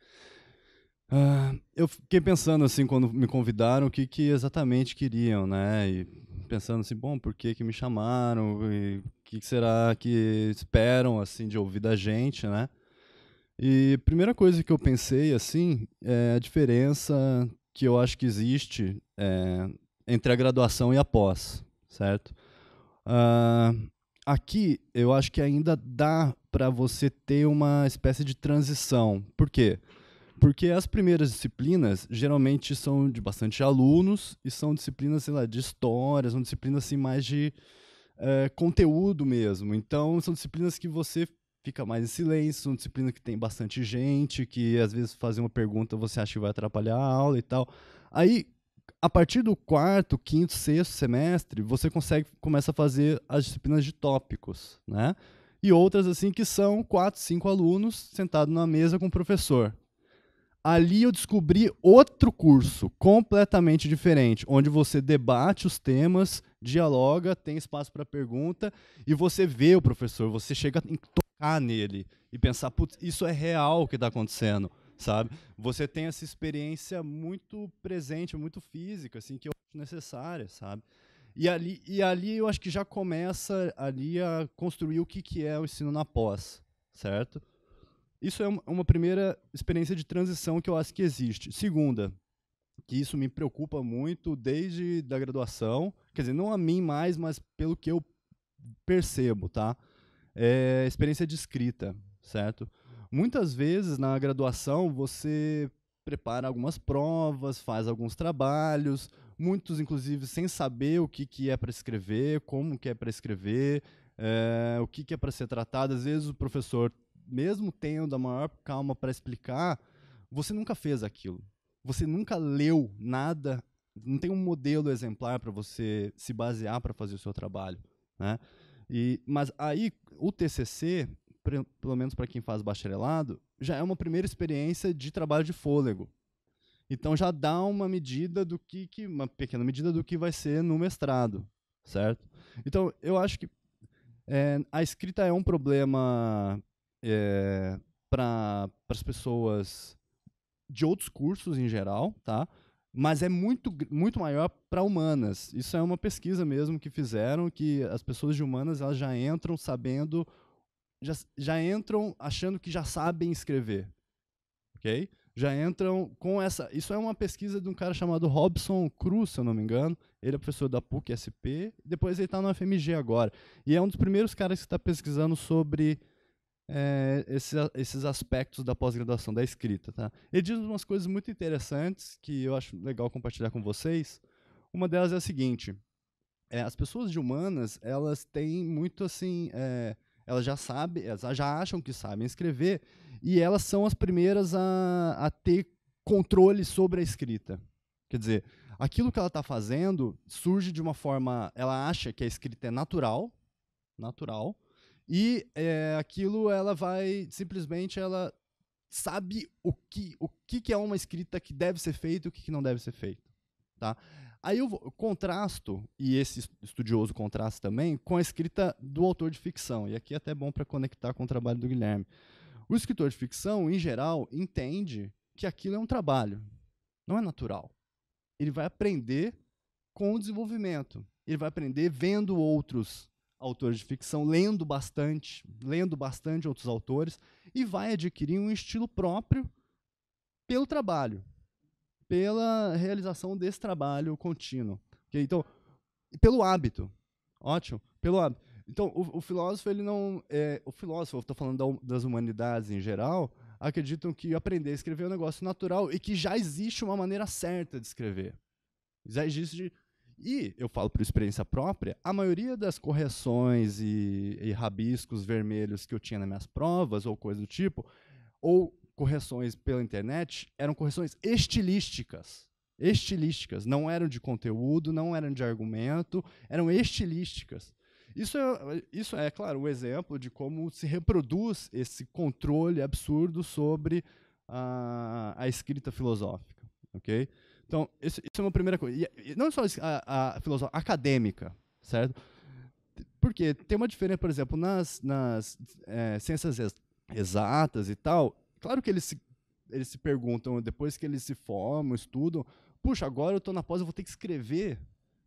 Eu fiquei pensando assim, quando me convidaram, o que exatamente queriam, né? E pensando assim, bom, por que me chamaram? E o que será que esperam assim de ouvir da gente, né? E a primeira coisa que eu pensei assim é a diferença que eu acho que existe entre a graduação e a pós, certo? Aqui eu acho que ainda dá para você ter uma espécie de transição. Por quê? Porque as primeiras disciplinas geralmente são de bastante alunos e são disciplinas, sei lá, de história, são disciplinas assim, mais de conteúdo mesmo. Então, são disciplinas que você fica mais em silêncio, são disciplinas que tem bastante gente, que às vezes fazer uma pergunta você acha que vai atrapalhar a aula e tal. Aí, a partir do 4º, 5º, 6º semestre, você começa a fazer as disciplinas de tópicos, né? E outras assim que são 4, 5 alunos sentados na mesa com o professor. Ali eu descobri outro curso completamente diferente, onde você debate os temas, dialoga, tem espaço para pergunta e você vê o professor, você chega a tocar nele e pensar, putz, isso é real o que está acontecendo, sabe? Você tem essa experiência muito presente, muito física, assim, que eu acho necessária, sabe? E ali eu acho que já começa ali a construir o que é o ensino na pós, certo? Isso é uma primeira experiência de transição que eu acho que existe. Segunda, que isso me preocupa muito desde da graduação, quer dizer, não a mim mais, mas pelo que eu percebo, tá? É experiência de escrita, certo? Muitas vezes na graduação você prepara algumas provas, faz alguns trabalhos, muitos inclusive sem saber o que é para escrever, como que é para escrever, o que é para ser tratado. Às vezes o professor, mesmo tendo a maior calma para explicar, você nunca fez aquilo. Você nunca leu nada, não tem um modelo exemplar para você se basear para fazer o seu trabalho, né? Mas aí o TCC, pelo menos para quem faz bacharelado, já é uma primeira experiência de trabalho de fôlego. Então já dá uma medida uma pequena medida do que vai ser no mestrado, certo? Então eu acho que a escrita é um problema para as pessoas de outros cursos em geral, tá? Mas é muito, muito maior para humanas. Isso é uma pesquisa mesmo que fizeram, que as pessoas de humanas elas já entram sabendo, já entram achando que já sabem escrever, ok? Já entram com essa. Isso é uma pesquisa de um cara chamado Robson Cruz, se eu não me engano. Ele é professor da PUC-SP, depois ele está no FMG agora. E é um dos primeiros caras que está pesquisando sobre esses aspectos da pós-graduação, da escrita. Tá? Ele diz umas coisas muito interessantes que eu acho legal compartilhar com vocês. Uma delas é a seguinte: as pessoas de humanas, elas têm muito assim, elas já sabem, elas já acham que sabem escrever e elas são as primeiras a ter controle sobre a escrita. Quer dizer, aquilo que ela está fazendo surge de uma forma, ela acha que a escrita é natural, e aquilo ela vai, simplesmente, ela sabe o que é uma escrita que deve ser feita e o que não deve ser feito. Tá? Aí eu contrasto, e esse estudioso contrasta também, com a escrita do autor de ficção. E aqui é até bom para conectar com o trabalho do Guilherme. O escritor de ficção, em geral, entende que aquilo é um trabalho, não é natural. Ele vai aprender com o desenvolvimento. Ele vai aprender vendo outros autores de ficção, lendo bastante outros autores, e vai adquirir um estilo próprio pelo trabalho, pela realização desse trabalho contínuo. Okay? Então, pelo hábito. Ótimo. Pelo hábito. Então, o filósofo, ele não... o filósofo, eu estou falando das humanidades em geral, acreditam que aprender a escrever é um negócio natural e que já existe uma maneira certa de escrever. Já existe. E eu falo por experiência própria, a maioria das correções e rabiscos vermelhos que eu tinha nas minhas provas, ou coisa do tipo, ou correções pela internet, eram correções estilísticas. Estilísticas. Não eram de conteúdo, não eram de argumento, eram estilísticas. Isso é, claro, um exemplo de como se reproduz esse controle absurdo sobre a escrita filosófica. Okay? Então, isso é uma primeira coisa. E não só a filosofia acadêmica, certo? Porque tem uma diferença, por exemplo, nas ciências exatas e tal. Claro que eles se perguntam, depois que eles se formam, estudam, puxa, agora eu estou na pós, eu vou ter que escrever.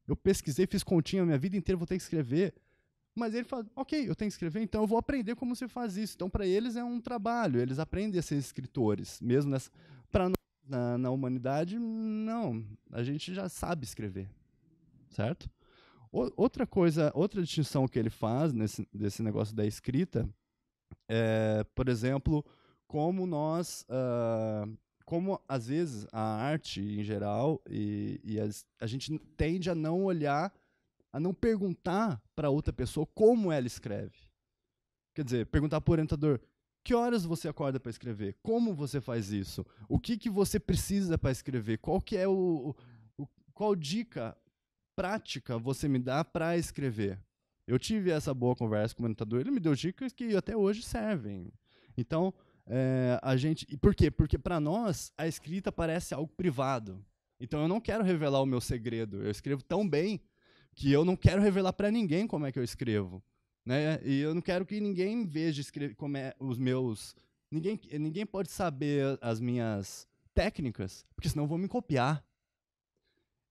Eu pesquisei, fiz continha a minha vida inteira, vou ter que escrever. Mas ele fala, ok, eu tenho que escrever, então eu vou aprender como se faz isso. Então, para eles é um trabalho, eles aprendem a ser escritores, mesmo nessa. Para nós, na humanidade, não. A gente já sabe escrever, certo? Outra coisa, outra distinção que ele faz desse negócio da escrita é, por exemplo, como como às vezes a arte em geral a gente tende a não olhar, a não perguntar para outra pessoa como ela escreve. Quer dizer, perguntar para o orientador, que horas você acorda para escrever? Como você faz isso? O que você precisa para escrever? Qual que é qual dica prática você me dá para escrever? Eu tive essa boa conversa com o orientador, ele me deu dicas que até hoje servem. Então, por quê? Porque para nós a escrita parece algo privado. Então eu não quero revelar o meu segredo. Eu escrevo tão bem que eu não quero revelar para ninguém como é que eu escrevo. Né? E eu não quero que ninguém veja os meus. Ninguém pode saber as minhas técnicas, porque senão vão me copiar.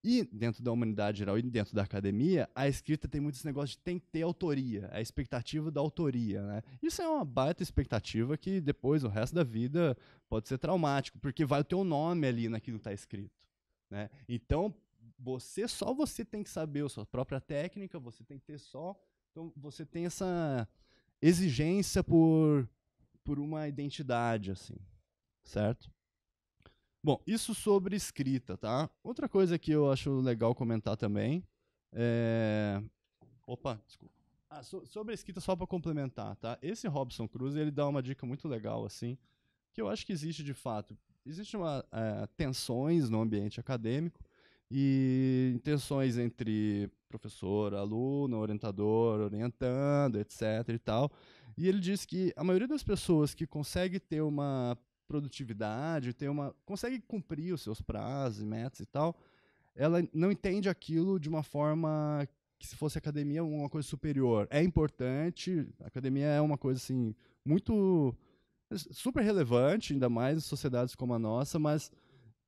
E dentro da humanidade geral e dentro da academia, a escrita tem muito esse negócio de tem que ter autoria, a expectativa da autoria. Né? Isso é uma baita expectativa que depois, o resto da vida, pode ser traumático, porque vai o teu nome ali naquilo que está escrito. Né? Então, só você tem que saber a sua própria técnica, você tem que ter só. Então, você tem essa exigência por uma identidade, assim, certo? Bom, isso sobre escrita, tá? Outra coisa que eu acho legal comentar também Opa, desculpa. Sobre a escrita, só para complementar, tá? Esse Robson Cruz, ele dá uma dica muito legal, assim, que eu acho que existe de fato. Existem tensões no ambiente acadêmico, e tensões entre professor, aluno, orientador, orientando, etc. e tal. E ele diz que a maioria das pessoas que consegue ter uma produtividade, consegue cumprir os seus prazos e metas e tal, ela não entende aquilo de uma forma que, se fosse academia, uma coisa superior. É importante, a academia é uma coisa assim muito super relevante, ainda mais em sociedades como a nossa, mas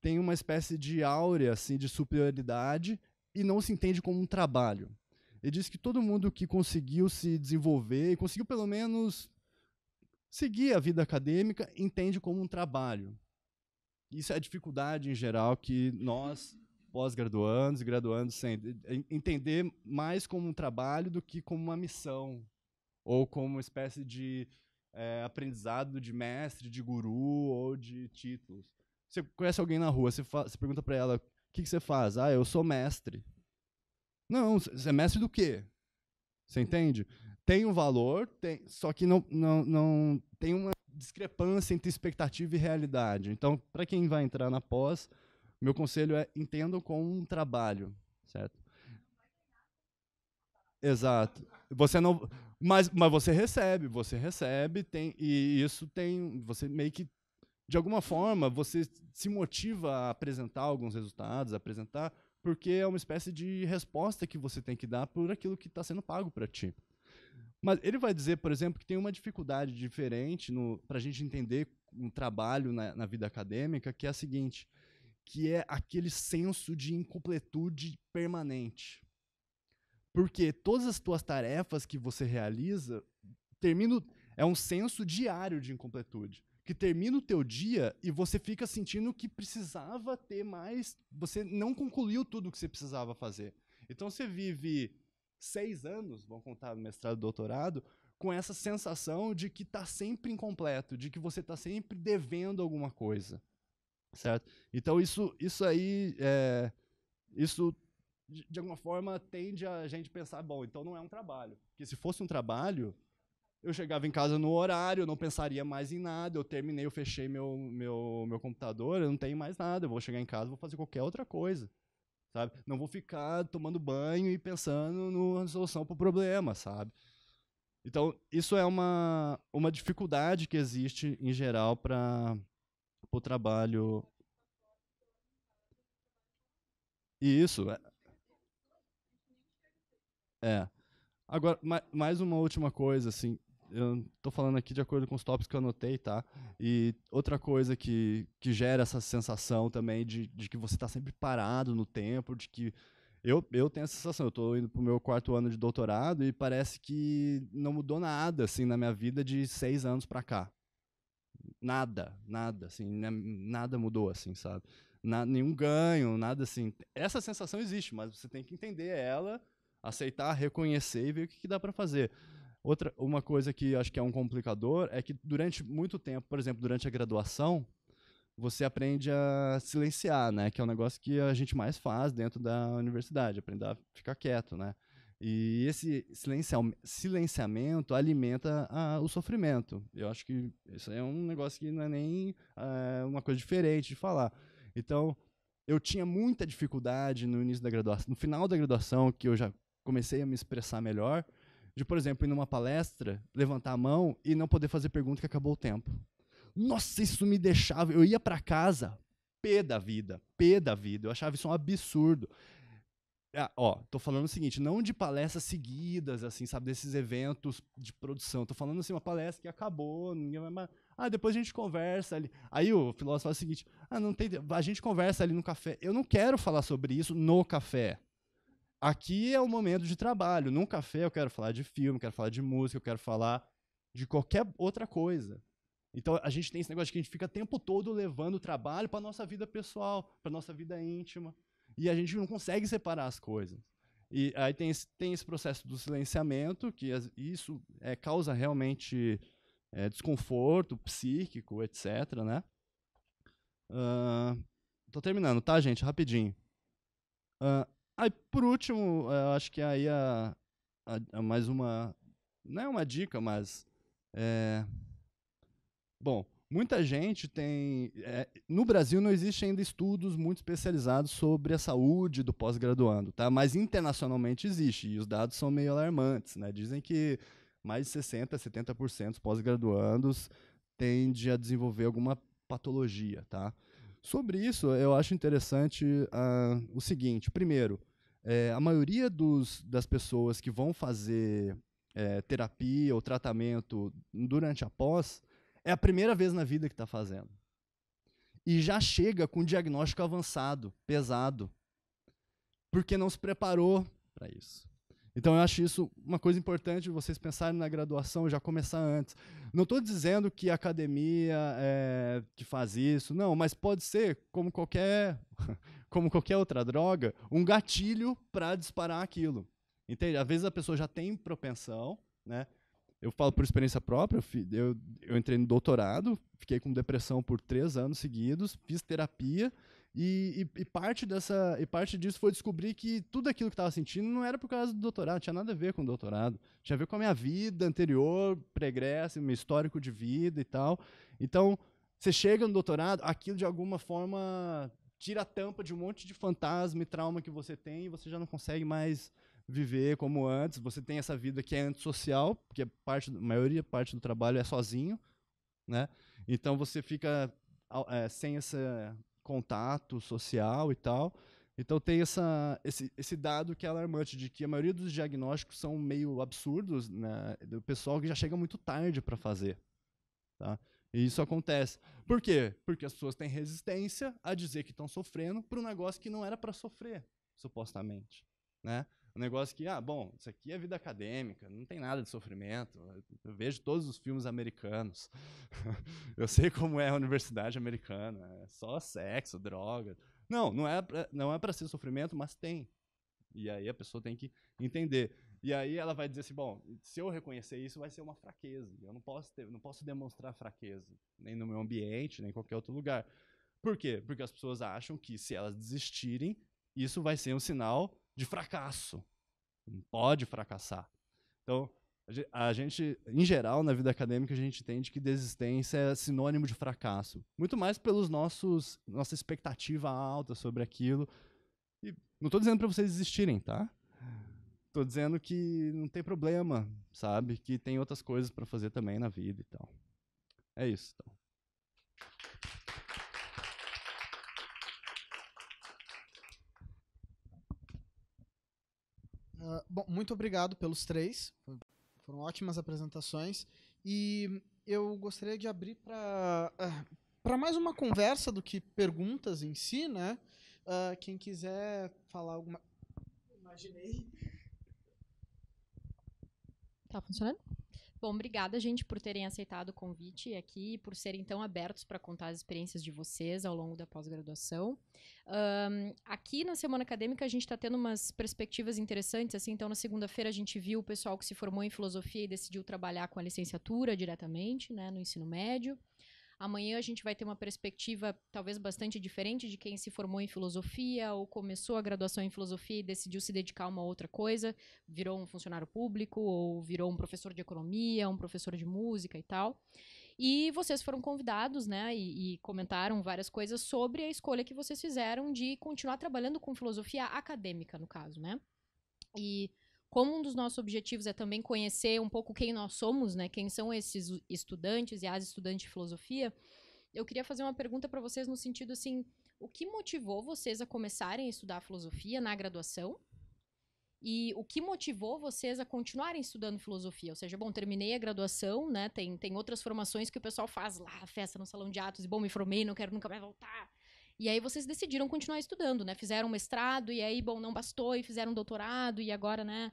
tem uma espécie de áurea assim, de superioridade e não se entende como um trabalho. Ele diz que todo mundo que conseguiu se desenvolver e conseguiu pelo menos seguir a vida acadêmica entende como um trabalho. Isso é a dificuldade em geral que nós, pós-graduandos e graduandos, entender mais como um trabalho do que como uma missão ou como uma espécie de aprendizado de mestre, de guru ou de títulos. Você conhece alguém na rua, você pergunta para ela, o que você faz? Ah, eu sou mestre. Não, você é mestre do quê? Você entende? Tem um valor, só que não tem uma discrepância entre expectativa e realidade. Então, para quem vai entrar na pós, meu conselho é entendam como um trabalho, certo? Exato. Você não, mas você recebe, e isso tem, você meio que de alguma forma, você se motiva a apresentar alguns resultados, porque é uma espécie de resposta que você tem que dar por aquilo que está sendo pago para ti. Mas ele vai dizer, por exemplo, que tem uma dificuldade diferente para a gente entender um trabalho na vida acadêmica, que é a seguinte, que é aquele senso de incompletude permanente. Porque todas as tuas tarefas que você realiza, é um senso diário de incompletude, que termina o teu dia e você fica sentindo que precisava ter mais, você não concluiu tudo o que você precisava fazer. Então você vive 6 anos, vamos contar no mestrado e doutorado, com essa sensação de que está sempre incompleto, de que você está sempre devendo alguma coisa, certo? Então isso aí, isso de alguma forma tende a gente pensar, bom, então não é um trabalho, porque se fosse um trabalho, eu chegava em casa no horário, eu não pensaria mais em nada, eu fechei meu computador, eu não tenho mais nada, eu vou chegar em casa, vou fazer qualquer outra coisa, sabe? Não vou ficar tomando banho e pensando na solução para o problema, sabe? Então, isso é uma dificuldade que existe, em geral, para o trabalho. E isso, Agora, mais uma última coisa, assim, eu estou falando aqui de acordo com os tópicos que eu anotei, tá? E outra coisa que gera essa sensação também de que você está sempre parado no tempo, de que eu tenho essa sensação, eu estou indo para o meu 4º ano de doutorado e parece que não mudou nada, assim, na minha vida de 6 anos para cá. Nada, assim, nada mudou, assim, sabe? Nenhum ganho, nada assim. Essa sensação existe, mas você tem que entender ela, aceitar, reconhecer e ver o que dá para fazer. Uma coisa que acho que é um complicador é que durante muito tempo, por exemplo, durante a graduação, você aprende a silenciar, né? Que é um negócio que a gente mais faz dentro da universidade, aprender a ficar quieto, né? E esse silenciamento alimenta o sofrimento. Eu acho que isso é um negócio que não é nem uma coisa diferente de falar. Então, eu tinha muita dificuldade no início da graduação, no final da graduação, que eu já comecei a me expressar melhor, de, por exemplo, ir numa palestra, levantar a mão e não poder fazer pergunta que acabou o tempo. Nossa, isso me deixava... Eu ia para casa pé da vida. Eu achava isso um absurdo. Tô falando o seguinte, não de palestras seguidas, assim, sabe, desses eventos de produção. Tô falando assim, uma palestra que acabou, ninguém vai mais... depois a gente conversa ali. Aí o filósofo fala o seguinte, não tem... a gente conversa ali no café. Eu não quero falar sobre isso no café. Aqui é o momento de trabalho. Num café eu quero falar de filme, eu quero falar de música, eu quero falar de qualquer outra coisa. Então a gente tem esse negócio de que a gente fica o tempo todo levando o trabalho para nossa vida pessoal, para nossa vida íntima. E a gente não consegue separar as coisas. E aí tem esse processo do silenciamento, que isso causa realmente desconforto psíquico, etc. Né? Tô terminando, tá, gente? Rapidinho. Aí, por último, acho que aí mais uma... Não é uma dica, mas... Bom, muita gente tem... no Brasil não existe ainda estudos muito especializados sobre a saúde do pós-graduando, tá? Mas internacionalmente existe, e os dados são meio alarmantes, né? Dizem que mais de 60% a 70% dos pós-graduandos tendem a desenvolver alguma patologia, tá? Sobre isso, eu acho interessante o seguinte. Primeiro, a maioria das pessoas que vão fazer terapia ou tratamento durante a pós é a primeira vez na vida que está fazendo. E já chega com diagnóstico avançado, pesado, porque não se preparou para isso. Então, eu acho isso uma coisa importante, vocês pensarem na graduação, já começar antes. Não estou dizendo que a academia que faz isso, não, mas pode ser, como qualquer outra droga, um gatilho para disparar aquilo. Entende? Às vezes a pessoa já tem propensão, né? Eu falo por experiência própria, eu entrei no doutorado, fiquei com depressão por 3 anos seguidos, fiz terapia, e parte disso foi descobrir que tudo aquilo que estava sentindo não era por causa do doutorado, não tinha nada a ver com o doutorado, tinha a ver com a minha vida anterior, pregresso, meu histórico de vida e tal. Então, você chega no doutorado, aquilo de alguma forma tira a tampa de um monte de fantasma e trauma que você tem e você já não consegue mais viver como antes. Você tem essa vida que é antissocial, porque a maioria do trabalho é sozinho, né? Então você fica sem esse contato social e tal. Então tem esse dado que é alarmante, de que a maioria dos diagnósticos são meio absurdos, né, do pessoal que já chega muito tarde para fazer. Tá? E isso acontece. Por quê? Porque as pessoas têm resistência a dizer que estão sofrendo por um negócio que não era para sofrer, supostamente. Né? Um negócio que, bom, isso aqui é vida acadêmica, não tem nada de sofrimento. Eu vejo todos os filmes americanos. Eu sei como é a universidade americana. É só sexo, droga. Não é para ser sofrimento, mas tem. E aí a pessoa tem que entender. E aí ela vai dizer assim, bom, se eu reconhecer isso, vai ser uma fraqueza. Eu não posso demonstrar fraqueza, nem no meu ambiente, nem em qualquer outro lugar. Por quê? Porque as pessoas acham que se elas desistirem, isso vai ser um sinal de fracasso. Não pode fracassar. Então, a gente, em geral, na vida acadêmica, a gente entende que desistência é sinônimo de fracasso. Muito mais pelos nossa expectativa alta sobre aquilo. E não estou dizendo para vocês desistirem, tá? Estou dizendo que não tem problema, sabe? Que tem outras coisas para fazer também na vida e tal. É isso, então. Bom, muito obrigado pelos três. Foram ótimas apresentações. E eu gostaria de abrir para mais uma conversa do que perguntas em si, né? Quem quiser falar alguma... Imaginei. Tá funcionando? Bom, obrigada, gente, por terem aceitado o convite aqui e por serem tão abertos para contar as experiências de vocês ao longo da pós-graduação. Aqui na Semana Acadêmica a gente está tendo umas perspectivas interessantes, assim, então na segunda-feira a gente viu o pessoal que se formou em filosofia e decidiu trabalhar com a licenciatura diretamente, né, no ensino médio. Amanhã a gente vai ter uma perspectiva talvez bastante diferente de quem se formou em filosofia ou começou a graduação em filosofia e decidiu se dedicar a uma outra coisa, virou um funcionário público ou virou um professor de economia, um professor de música e tal. E vocês foram convidados, né, e comentaram várias coisas sobre a escolha que vocês fizeram de continuar trabalhando com filosofia acadêmica, no caso, né? E como um dos nossos objetivos é também conhecer um pouco quem nós somos, né, quem são esses estudantes e as estudantes de filosofia, eu queria fazer uma pergunta para vocês no sentido assim, o que motivou vocês a começarem a estudar filosofia na graduação? E o que motivou vocês a continuarem estudando filosofia? Ou seja, bom, terminei a graduação, né, tem outras formações que o pessoal faz lá, festa no salão de atos, e bom, me formei, não quero nunca mais voltar. E aí vocês decidiram continuar estudando, né? Fizeram um mestrado e aí, bom, não bastou e fizeram um doutorado e agora, né,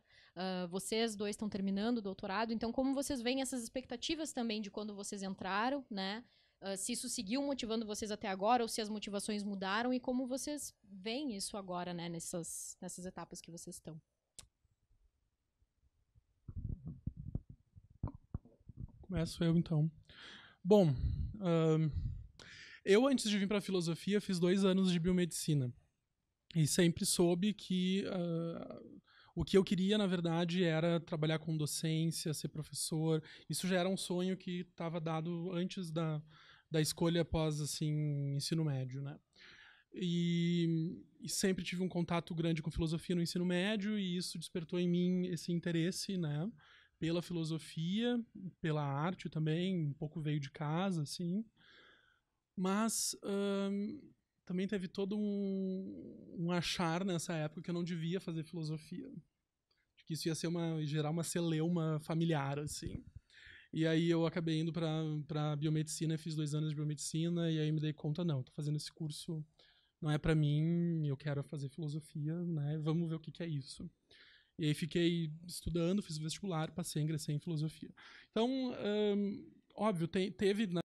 vocês dois estão terminando o doutorado. Então, como vocês veem essas expectativas também de quando vocês entraram, né? Se isso seguiu motivando vocês até agora ou se as motivações mudaram e como vocês veem isso agora, né, nessas etapas que vocês estão. Começo eu, então. Bom, eu, antes de vir para a filosofia, fiz 2 anos de biomedicina. E sempre soube que o que eu queria, na verdade, era trabalhar com docência, ser professor. Isso já era um sonho que estava dado antes da escolha após, assim, ensino médio, né? E sempre tive um contato grande com filosofia no ensino médio e isso despertou em mim esse interesse, né? Pela filosofia, pela arte também, um pouco veio de casa, assim. Mas também teve todo um achar nessa época que eu não devia fazer filosofia. Que isso ia ser gerar uma celeuma familiar, assim. E aí eu acabei indo para biomedicina, fiz 2 anos de biomedicina, e aí me dei conta, não, tô fazendo esse curso, não é para mim, eu quero fazer filosofia, né? Vamos ver o que é isso. E aí fiquei estudando, fiz o vestibular, passei a ingressar em filosofia. Então, óbvio, teve